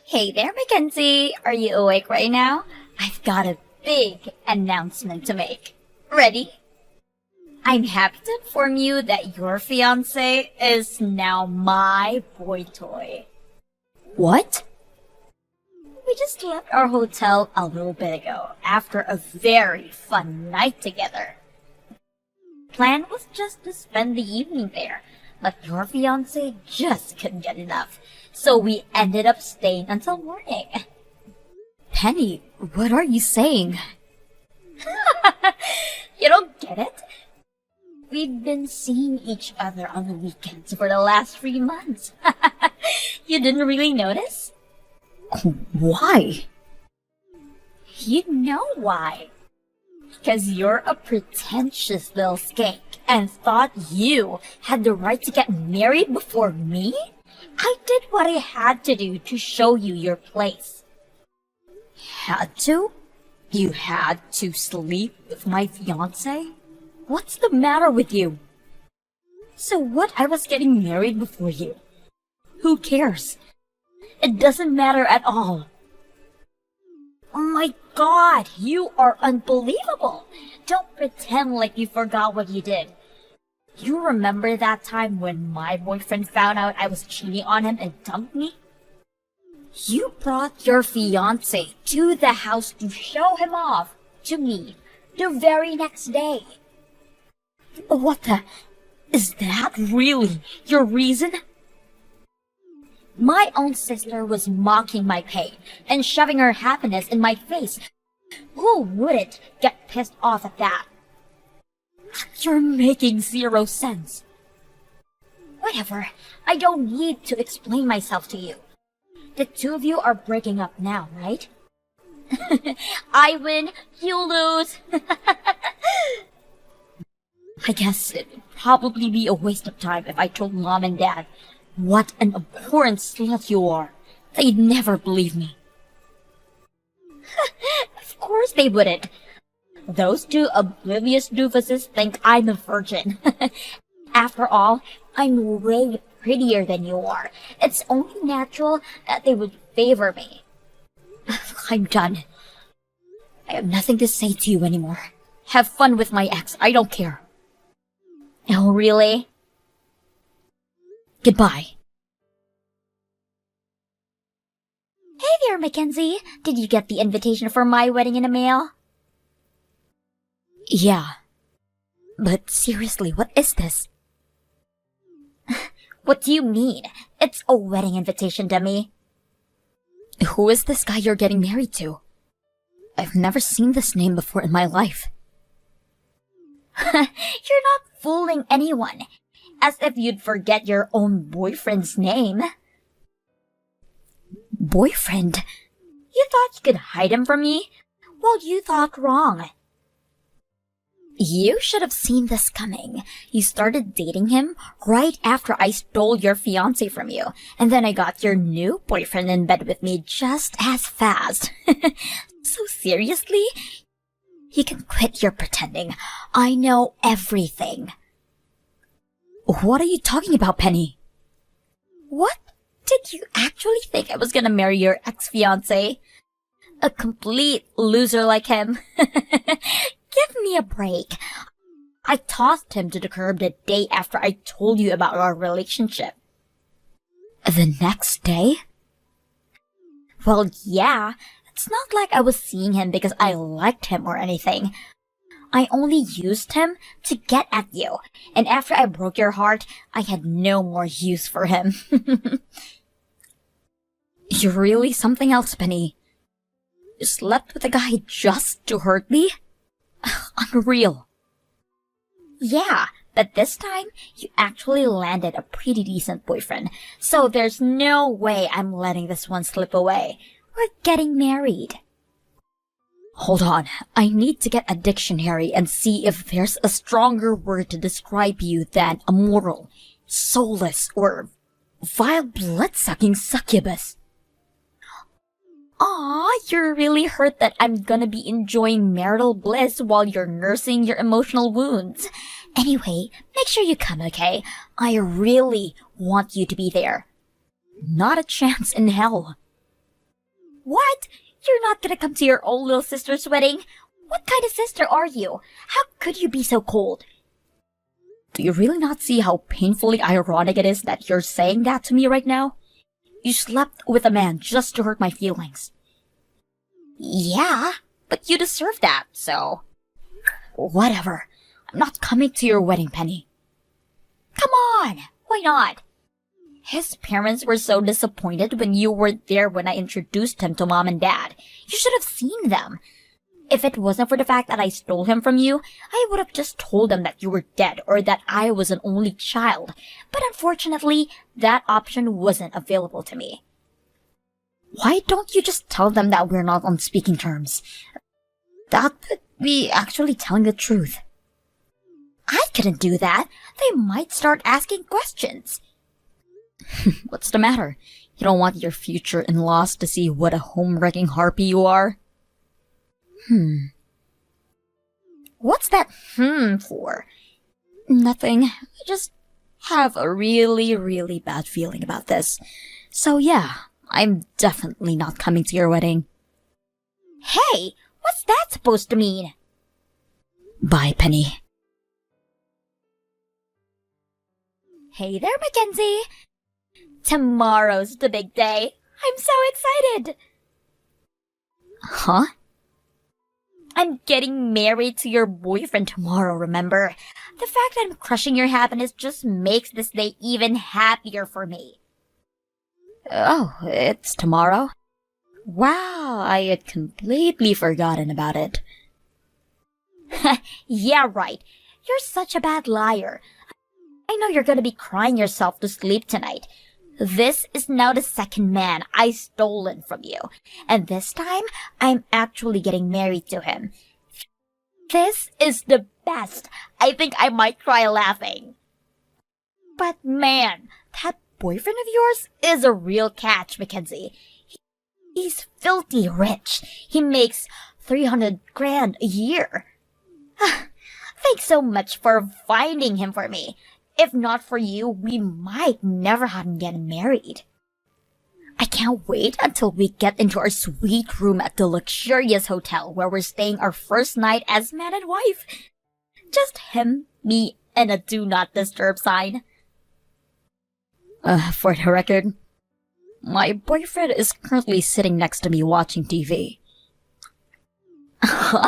Hey there, Mackenzie. Are you awake right now? I've got a big announcement to make. Ready? I'm happy to inform you that your fiancé is now my boy toy. What? We just left our hotel a little bit ago after a very fun night together. Plan was just to spend the evening there, but your fiancé just couldn't get enough, so we ended up staying until morning. Penny, what are you saying? You don't get it? We've been seeing each other on the weekends for the last 3 months. You didn't really notice? Why? You know why. Because you're a pretentious little skank and thought you had the right to get married before me? I did what I had to do to show you your place. Had to? You had to sleep with my fiancé? What's the matter with you? So what? I was getting married before you. Who cares? It doesn't matter at all. Oh my god, you are unbelievable. Don't pretend like you forgot what you did. You remember that time when my boyfriend found out I was cheating on him and dumped me? You brought your fiancé to the house to show him off to me the very next day. What the? Is that really your reason? My own sister was mocking my pain and shoving her happiness in my face. Who wouldn't get pissed off at that? You're making zero sense. Whatever. I don't need to explain myself to you. The two of you are breaking up now, right? I win, you lose. I guess it'd probably be a waste of time if I told Mom and Dad what an abhorrent slut you are. They'd never believe me. Of course they wouldn't. Those two oblivious doofuses think I'm a virgin. After all, I'm way prettier than you are. It's only natural that they would favor me. I'm done. I have nothing to say to you anymore. Have fun with my ex. I don't care. Oh, really? Goodbye. Hey there, Mackenzie. Did you get the invitation for my wedding in the mail? Yeah. But seriously, what is this? What do you mean? It's a wedding invitation, dummy. Who is this guy you're getting married to? I've never seen this name before in my life. You're not fooling anyone. As if you'd forget your own boyfriend's name. Boyfriend? You thought you could hide him from me? Well, you thought wrong. You should have seen this coming. You started dating him right after I stole your fiancé from you, and then I got your new boyfriend in bed with me just as fast. So seriously? You can quit your pretending. I know everything. What are you talking about, Penny? What? Did you actually think I was gonna marry your ex-fiancé? A complete loser like him? Give me a break. I tossed him to the curb the day after I told you about our relationship. The next day? Well, yeah. It's not like I was seeing him because I liked him or anything. I only used him to get at you, and after I broke your heart, I had no more use for him. You're really something else, Penny. You slept with a guy just to hurt me? Unreal. Yeah, but this time, you actually landed a pretty decent boyfriend, so there's no way I'm letting this one slip away. We're getting married. Hold on, I need to get a dictionary and see if there's a stronger word to describe you than immoral, soulless, or vile blood-sucking succubus. Aw, you're really hurt that I'm gonna be enjoying marital bliss while you're nursing your emotional wounds. Anyway, make sure you come, okay? I really want you to be there. Not a chance in hell. What? You're not gonna come to your old little sister's wedding? What kind of sister are you? How could you be so cold? Do you really not see how painfully ironic it is that you're saying that to me right now? You slept with a man just to hurt my feelings. Yeah, but you deserve that, so... Whatever. I'm not coming to your wedding, Penny. Come on! Why not? His parents were so disappointed when you were there when I introduced him to Mom and Dad. You should have seen them. If it wasn't for the fact that I stole him from you, I would have just told them that you were dead or that I was an only child. But unfortunately, that option wasn't available to me. Why don't you just tell them that we're not on speaking terms? That would be actually telling the truth. I couldn't do that. They might start asking questions. What's the matter? You don't want your future in-laws to see what a home-wrecking harpy you are? What's that for? Nothing. I just have a really, really bad feeling about this. So yeah, I'm definitely not coming to your wedding. Hey, what's that supposed to mean? Bye, Penny. Hey there, Mackenzie. Tomorrow's the big day. I'm so excited. Huh? I'm getting married to your boyfriend tomorrow, remember? The fact that I'm crushing your happiness just makes this day even happier for me. Oh, it's tomorrow? Wow, I had completely forgotten about it. Yeah, right. You're such a bad liar. I know you're gonna be crying yourself to sleep tonight. This is now the second man I stolen from you. And this time, I'm actually getting married to him. This is the best. I think I might cry laughing. But man, that boyfriend of yours is a real catch, Mackenzie. He's filthy rich. He makes 300 grand a year. Thanks so much for finding him for me. If not for you, we might never have gotten married. I can't wait until we get into our sweet room at the luxurious hotel where we're staying our first night as man and wife. Just him, me, and a do not disturb sign. For the record, my boyfriend is currently sitting next to me watching TV. Huh?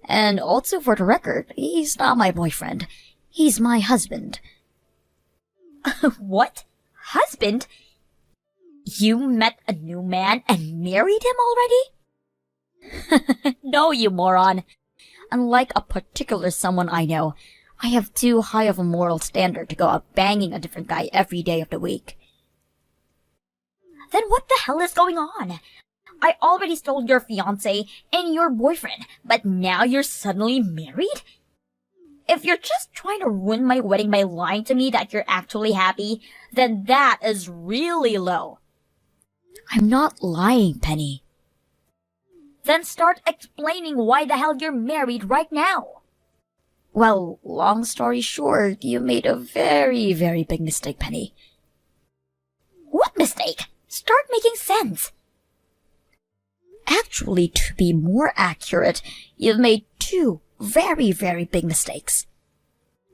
And also for the record, he's not my boyfriend. He's my husband. What? Husband? You met a new man and married him already? No, you moron. Unlike a particular someone I know, I have too high of a moral standard to go out banging a different guy every day of the week. Then what the hell is going on? I already stole your fiancé and your boyfriend, but now you're suddenly married? If you're just trying to ruin my wedding by lying to me that you're actually happy, then that is really low. I'm not lying, Penny. Then start explaining why the hell you're married right now. Well, long story short, you made a very, very big mistake, Penny. What mistake? Start making sense. Actually, to be more accurate, you've made two very, very big mistakes.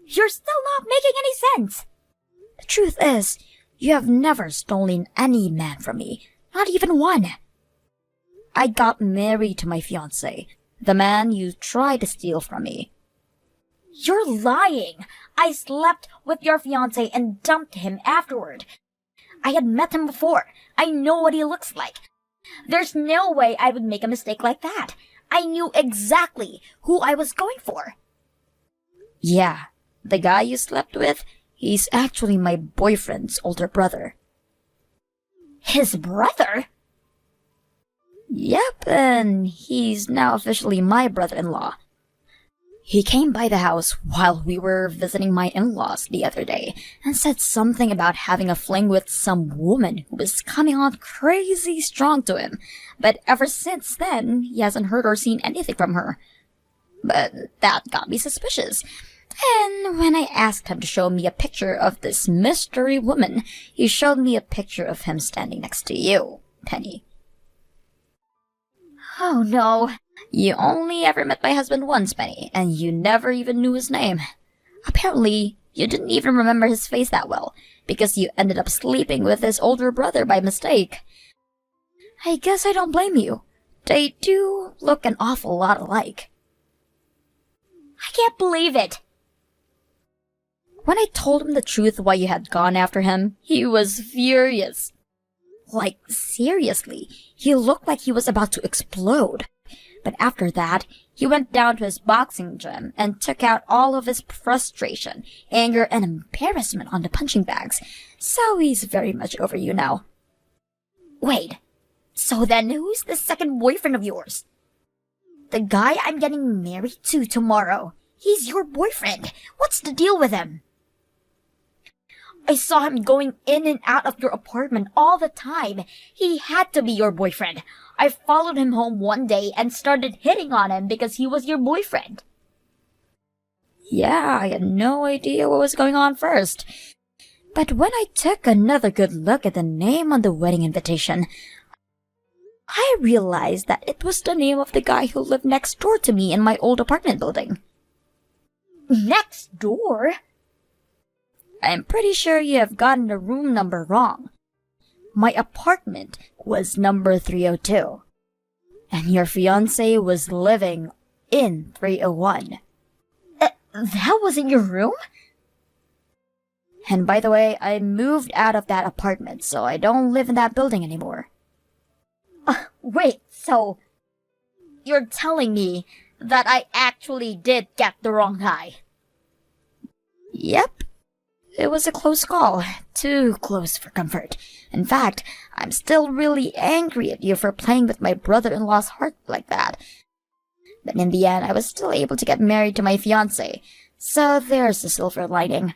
You're still not making any sense. The truth is, you have never stolen any man from me, not even one. I got married to my fiancé, the man you tried to steal from me. You're lying. I slept with your fiancé and dumped him afterward. I had met him before. I know what he looks like. There's no way I would make a mistake like that. I knew exactly who I was going for. Yeah, the guy you slept with, he's actually my boyfriend's older brother. His brother? Yep, and he's now officially my brother-in-law. He came by the house while we were visiting my in-laws the other day and said something about having a fling with some woman who was coming on crazy strong to him, but ever since then, he hasn't heard or seen anything from her. But that got me suspicious. And when I asked him to show me a picture of this mystery woman, he showed me a picture of him standing next to you, Penny. Oh no. You only ever met my husband once, Penny, and you never even knew his name. Apparently, you didn't even remember his face that well, because you ended up sleeping with his older brother by mistake. I guess I don't blame you. They do look an awful lot alike. I can't believe it. When I told him the truth why you had gone after him, he was furious. Like, seriously, he looked like he was about to explode. But after that, he went down to his boxing gym and took out all of his frustration, anger, and embarrassment on the punching bags. So he's very much over you now. Wait, so then who's the second boyfriend of yours? The guy I'm getting married to tomorrow. He's your boyfriend. What's the deal with him? I saw him going in and out of your apartment all the time. He had to be your boyfriend. I followed him home one day and started hitting on him because he was your boyfriend. Yeah, I had no idea what was going on first. But when I took another good look at the name on the wedding invitation, I realized that it was the name of the guy who lived next door to me in my old apartment building. Next door? I'm pretty sure you have gotten the room number wrong. My apartment was number 302. And your fiancé was living in 301. That wasn't your room? And by the way, I moved out of that apartment, so I don't live in that building anymore. Wait, so you're telling me that I actually did get the wrong guy? Yep. It was a close call. Too close for comfort. In fact, I'm still really angry at you for playing with my brother-in-law's heart like that. But in the end, I was still able to get married to my fiancé. So there's the silver lining.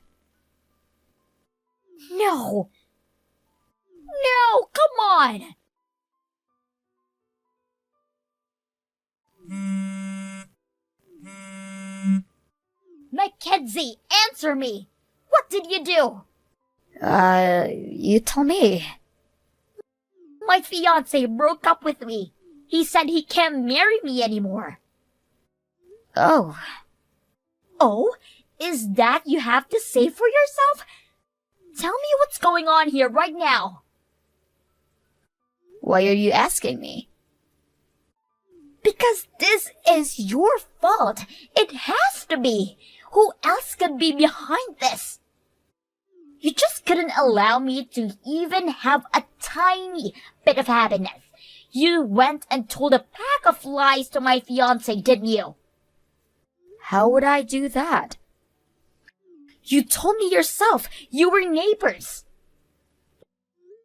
No! No! Come on! Mackenzie, answer me! What did you do? You tell me. My fiancé broke up with me. He said he can't marry me anymore. Oh. Oh? Is that you have to say for yourself? Tell me what's going on here right now. Why are you asking me? Because this is your fault. It has to be. Who else could be behind this? You just couldn't allow me to even have a tiny bit of happiness. You went and told a pack of lies to my fiancé, didn't you? How would I do that? You told me yourself. You were neighbors.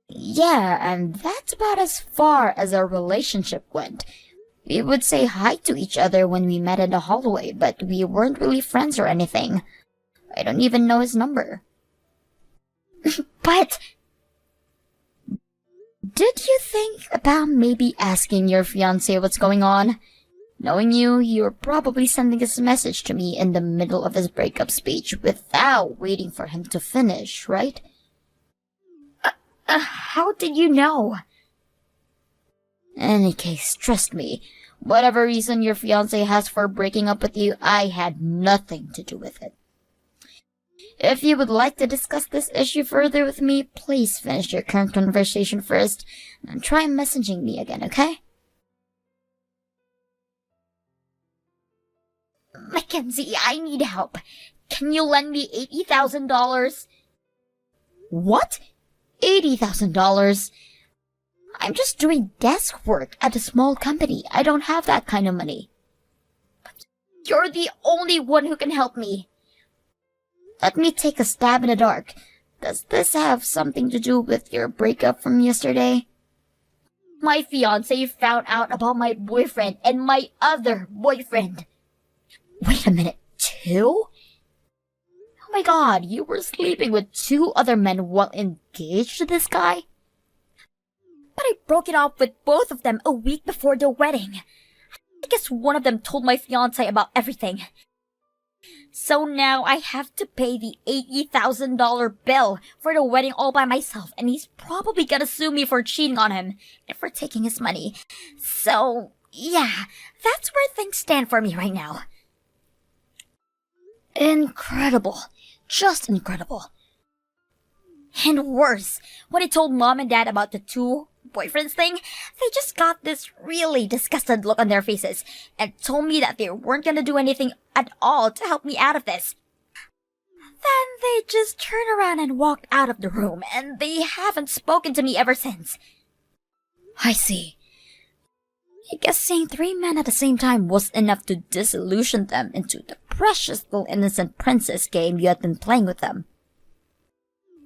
Yeah, and that's about as far as our relationship went. We would say hi to each other when we met in the hallway, but we weren't really friends or anything. I don't even know his number. But did you think about maybe asking your fiancé what's going on? Knowing you, you're probably sending this message to me in the middle of his breakup speech without waiting for him to finish, right? How did you know? In any case, trust me, whatever reason your fiancé has for breaking up with you, I had nothing to do with it. If you would like to discuss this issue further with me, please finish your current conversation first, and try messaging me again, okay? Mackenzie, I need help. Can you lend me $80,000? What? $80,000? I'm just doing desk work at a small company. I don't have that kind of money. But you're the only one who can help me. Let me take a stab in the dark. Does this have something to do with your breakup from yesterday? My fiancé found out about my boyfriend and my other boyfriend. Wait a minute, 2? Oh my god, you were sleeping with 2 other men while engaged to this guy? But I broke it off with both of them a week before the wedding. I guess one of them told my fiancé about everything. So now I have to pay the $80,000 bill for the wedding all by myself, and he's probably gonna sue me for cheating on him and for taking his money. So Yeah, that's where things stand for me right now. Incredible. Just incredible. And worse, when I told mom and dad about the two boyfriends thing, they just got this really disgusted look on their faces and told me that they weren't gonna do anything at all to help me out of this. Then they just turned around and walked out of the room, and they haven't spoken to me ever since. I see. I guess seeing three men at the same time was enough to disillusion them into the precious little innocent princess game you had been playing with them.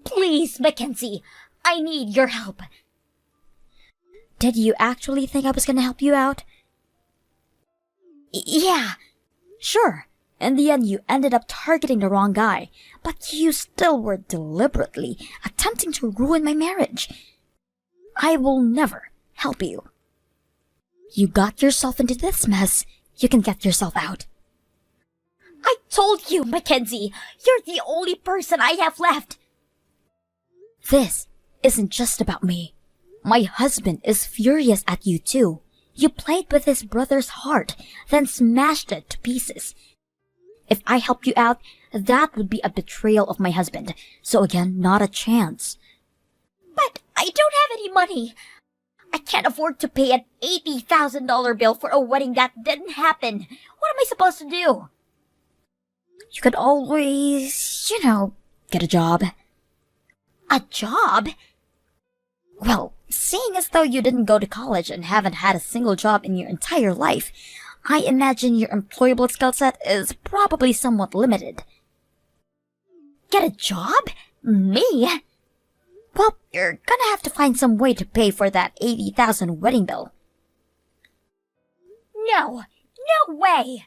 Please, Mackenzie, I need your help. Did you actually think I was gonna help you out? Yeah. Sure. In the end, you ended up targeting the wrong guy, but you still were deliberately attempting to ruin my marriage. I will never help you. You got yourself into this mess. You can get yourself out. I told you, Mackenzie, you're the only person I have left. This isn't just about me. My husband is furious at you too. You played with his brother's heart, then smashed it to pieces. If I help you out, that would be a betrayal of my husband. So again, not a chance. But I don't have any money. I can't afford to pay an $80,000 bill for a wedding that didn't happen. What am I supposed to do? You could always, get a job. A job? Well, seeing as though you didn't go to college and haven't had a single job in your entire life, I imagine your employable skill set is probably somewhat limited. Get a job? Me? Well, you're gonna have to find some way to pay for that $80,000 wedding bill. No way!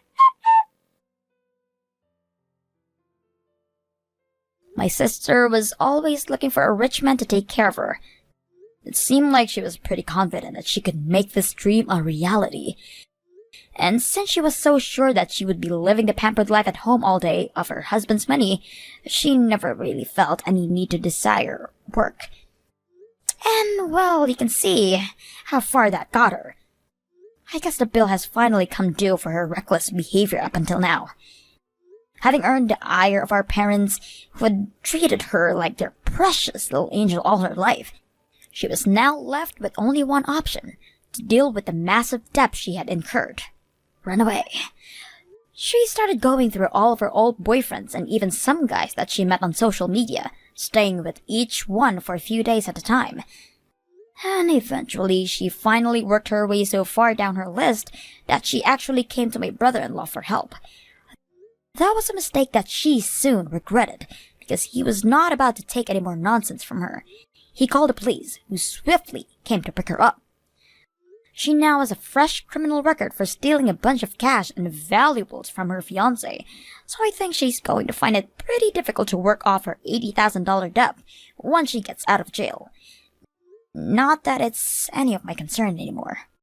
My sister was always looking for a rich man to take care of her. It seemed like she was pretty confident that she could make this dream a reality. And since she was so sure that she would be living the pampered life at home all day off her husband's money, she never really felt any need to desire work. And, well, you can see how far that got her. I guess the bill has finally come due for her reckless behavior up until now. Having earned the ire of our parents, who had treated her like their precious little angel all her life, she was now left with only one option: to deal with the massive debt she had incurred. Run away. She started going through all of her old boyfriends and even some guys that she met on social media, staying with each one for a few days at a time. And eventually, she finally worked her way so far down her list that she actually came to my brother-in-law for help. That was a mistake that she soon regretted, because he was not about to take any more nonsense from her. He called the police, who swiftly came to pick her up. She now has a fresh criminal record for stealing a bunch of cash and valuables from her fiancé, so I think she's going to find it pretty difficult to work off her $80,000 debt once she gets out of jail. Not that it's any of my concern anymore.